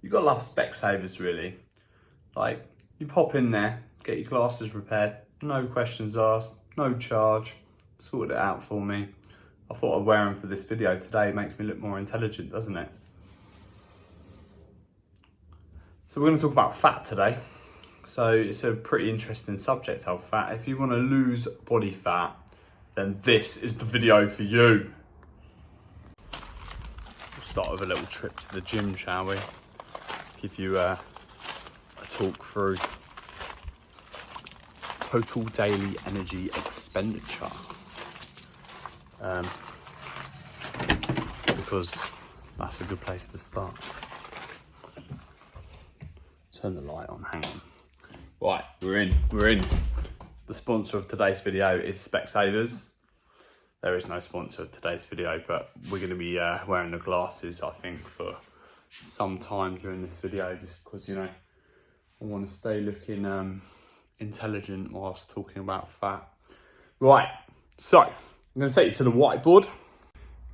You gotta love Specsavers, really. Like, you pop in there, get your glasses repaired, no questions asked, no charge, sorted it out for me. I thought I'd wear them for this video today. It makes me look more intelligent, doesn't it? So we're gonna talk about fat today. So it's a pretty interesting subject, fat. If you wanna lose body fat, then this is the video for you. We'll start with a little trip to the gym, shall we? Give you a talk through total daily energy expenditure. Because that's a good place to start. Turn the light on, hang on. Right, we're in. The sponsor of today's video is Specsavers. There is no sponsor of today's video, but we're gonna be wearing the glasses, I think, for some time during this video, just because, you know, I want to stay looking intelligent whilst talking about fat. Right, so I'm going to take you to the whiteboard.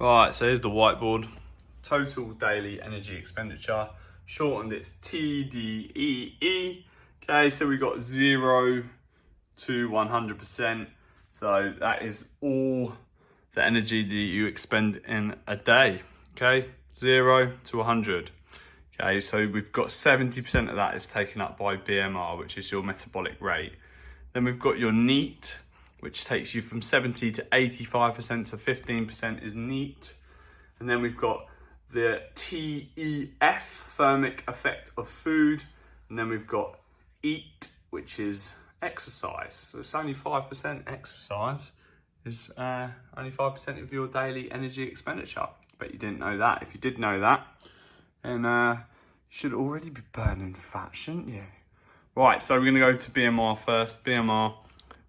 Right, so here's the whiteboard. Total daily energy expenditure. Shortened, it's TDEE. Okay, so we got 0 to 100%. So that is all the energy that you expend in a day. Okay, 0 to 100. Okay, so we've got 70% of that is taken up by BMR, which is your metabolic rate. Then we've got your NEAT, which takes you from 70 to 85%, so 15% is NEAT. And then we've got the TEF, thermic effect of food. And then we've got EAT, which is exercise. So it's only 5% exercise is only 5% of your daily energy expenditure. But you didn't know that. If you did know that, then you should already be burning fat, shouldn't you? Right, so we're gonna go to BMR first. BMR,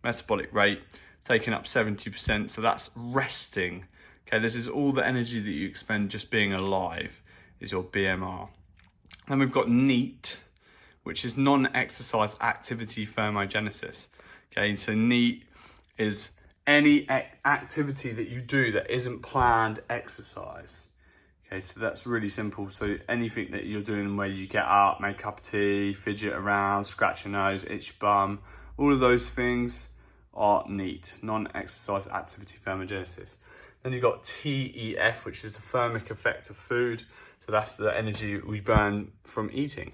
metabolic rate, taking up 70%, so that's resting. Okay, this is all the energy that you expend just being alive, is your BMR. Then we've got NEAT, which is non-exercise activity thermogenesis. Okay, so NEAT is any activity that you do that isn't planned exercise. Okay, so that's really simple. So anything that you're doing where you get up, make a cup of tea, fidget around, scratch your nose, itch your bum, all of those things are NEAT, non-exercise activity thermogenesis. Then you've got TEF, which is the thermic effect of food. So that's the energy we burn from eating.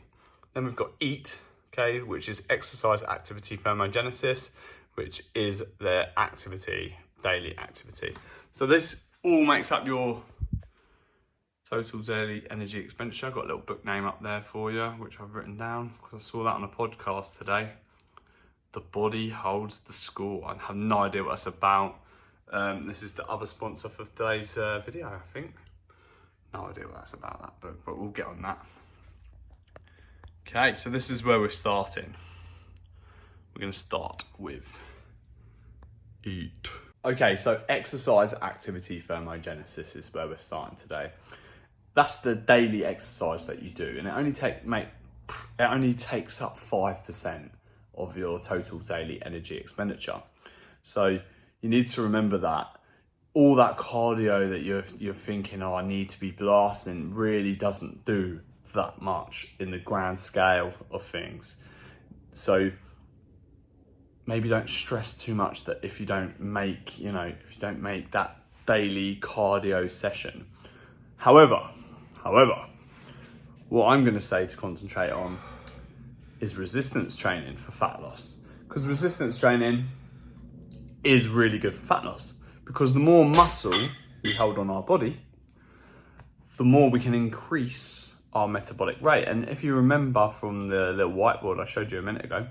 Then we've got EAT, okay, which is exercise activity thermogenesis, which is the activity, daily activity. So this all makes up your total daily energy expenditure. I've got a little book name up there for you, which I've written down because I saw that on a podcast today. The Body Holds the Score. I have no idea what that's about. This is the other sponsor for today's video, I think. No idea what that's about, that book, but we'll get on that. Okay, so this is where we're starting. We're going to start with EAT. Okay, so exercise activity thermogenesis is where we're starting today. That's the daily exercise that you do, and it only takes up 5% of your total daily energy expenditure. So you need to remember that all that cardio that you're thinking, oh, I need to be blasting, really doesn't do that much in the grand scale of things. So maybe don't stress too much that if you don't make that daily cardio session. However, what I'm going to say to concentrate on is resistance training for fat loss. Because resistance training is really good for fat loss. Because the more muscle we hold on our body, the more we can increase our metabolic rate. And if you remember from the little whiteboard I showed you a minute ago,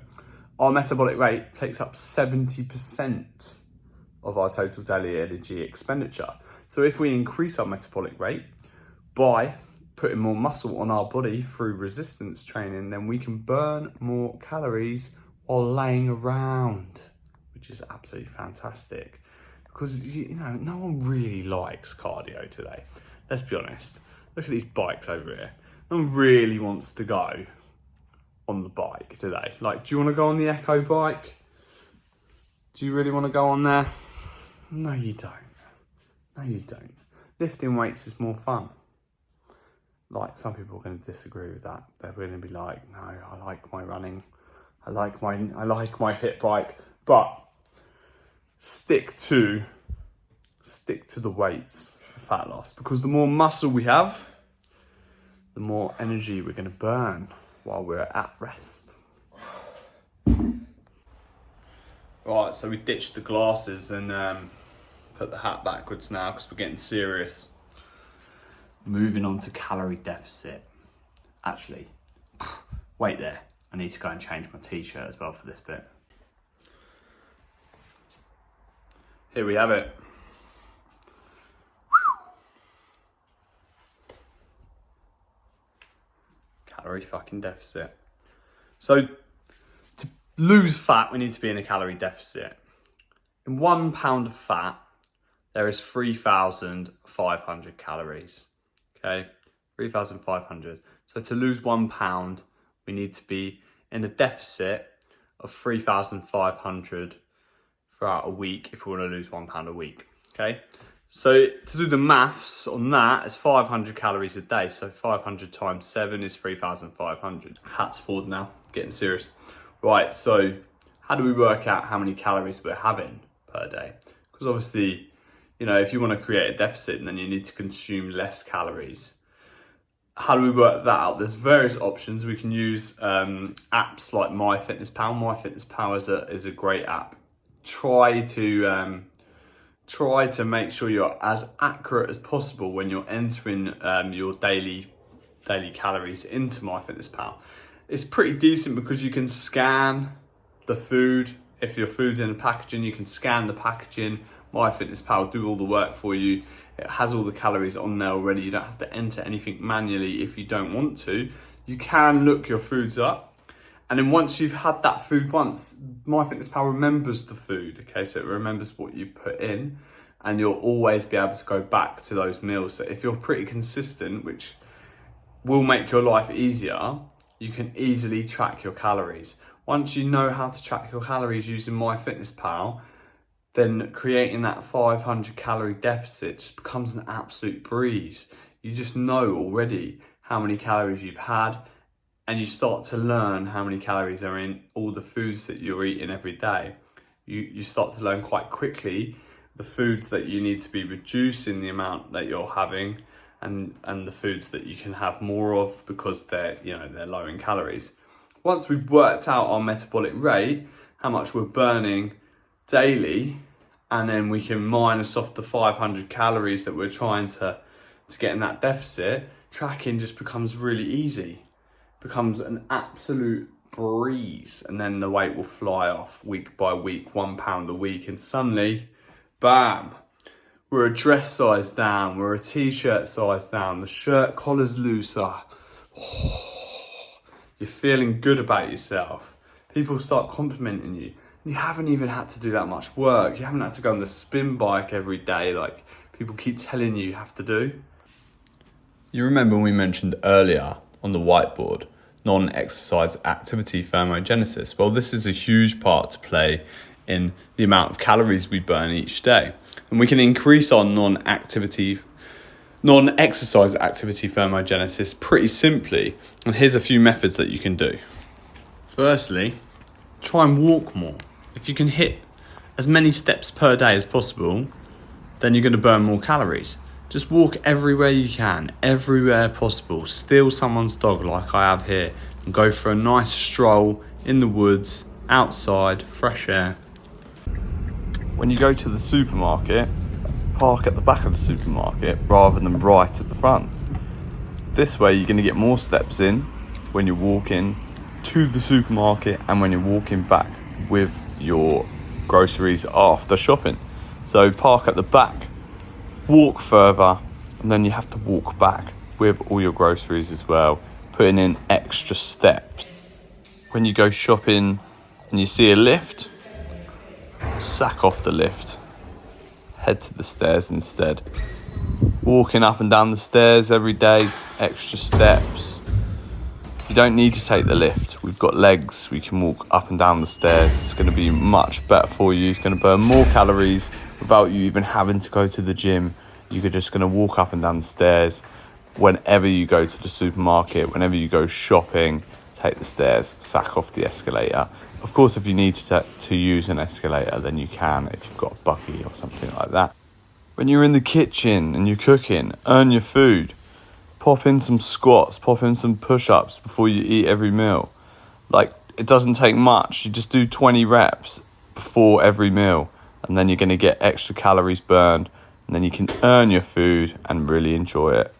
our metabolic rate takes up 70% of our total daily energy expenditure. So if we increase our metabolic rate by putting more muscle on our body through resistance training, then we can burn more calories while laying around, which is absolutely fantastic. Because, you know, no one really likes cardio today. Let's be honest. Look at these bikes over here. No one really wants to go on the bike today. Like, do you want to go on the Echo bike? Do you really want to go on there? No, you don't. No, you don't. Lifting weights is more fun. like, some people are going to disagree with that. They're going to be like, no, I like my running. I like my hit bike, but stick to the weights for fat loss, because the more muscle we have, the more energy we're going to burn while we're at rest. Right, so we ditched the glasses and put the hat backwards now because we're getting serious. Moving on to calorie deficit. Actually, wait there. I need to go and change my t-shirt as well for this bit. Here we have it. Calorie fucking deficit. So to lose fat, we need to be in a calorie deficit. In 1 pound of fat, there is 3,500 calories. Okay, 3,500. So to lose 1 pound, we need to be in a deficit of 3,500 throughout a week if we want to lose 1 pound a week. Okay, so to do the maths on that, it's 500 calories a day. So 500 times 7 is 3,500. Hats forward now, getting serious. Right, so how do we work out how many calories we're having per day? Because obviously, you know, if you want to create a deficit, then you need to consume less calories. How do we work that out? There's various options. We can use apps like MyFitnessPal. MyFitnessPal is a great app. Try to make sure you're as accurate as possible when you're entering your daily calories into MyFitnessPal. It's pretty decent because you can scan the food. If your food's in a packaging, you can scan the packaging. MyFitnessPal will do all the work for you. It has all the calories on there already. You don't have to enter anything manually if you don't want to. You can look your foods up. And then once you've had that food once, MyFitnessPal remembers the food. Okay, so it remembers what you've put in, and you'll always be able to go back to those meals. So if you're pretty consistent, which will make your life easier, you can easily track your calories. Once you know how to track your calories using MyFitnessPal, then creating that 500 calorie deficit just becomes an absolute breeze. You just know already how many calories you've had, and you start to learn how many calories are in all the foods that you're eating every day. You start to learn quite quickly the foods that you need to be reducing the amount that you're having, and the foods that you can have more of because they're low in calories. Once we've worked out our metabolic rate, how much we're burning daily, and then we can minus off the 500 calories that we're trying to get in that deficit, tracking just becomes really easy. Becomes an absolute breeze, and then the weight will fly off week by week, 1 pound a week, and suddenly, bam, we're a dress size down, we're a t-shirt size down, the shirt collar's looser. You're feeling good about yourself. People start complimenting you. You haven't even had to do that much work. You haven't had to go on the spin bike every day like people keep telling you have to do. You remember we mentioned earlier on the whiteboard, non-exercise activity thermogenesis. Well, this is a huge part to play in the amount of calories we burn each day. And we can increase our non-exercise activity thermogenesis pretty simply. And here's a few methods that you can do. Firstly, try and walk more. If you can hit as many steps per day as possible, then you're going to burn more calories. Just walk everywhere you can, everywhere possible. Steal someone's dog like I have here and go for a nice stroll in the woods, outside, fresh air. When you go to the supermarket, park at the back of the supermarket rather than right at the front. This way you're going to get more steps in when you're walking to the supermarket and when you're walking back with your groceries after shopping. So park at the back, walk further, and then you have to walk back with all your groceries as well, putting in extra steps. When you go shopping and you see a lift, sack off the lift, head to the stairs instead. Walking up and down the stairs every day, extra steps. You don't need to take the lift. We've got legs, we can walk up and down the stairs. It's going to be much better for you. It's going to burn more calories without you even having to go to the gym. You're just going to walk up and down the stairs whenever you go to the supermarket, whenever you go shopping, take the stairs, sack off the escalator. Of course, if you need to use an escalator, then you can if you've got a buggy or something like that. When you're in the kitchen and you're cooking, earn your food. Pop in some squats, pop in some push-ups before you eat every meal. Like, it doesn't take much. You just do 20 reps before every meal, and then you're going to get extra calories burned, and then you can earn your food and really enjoy it.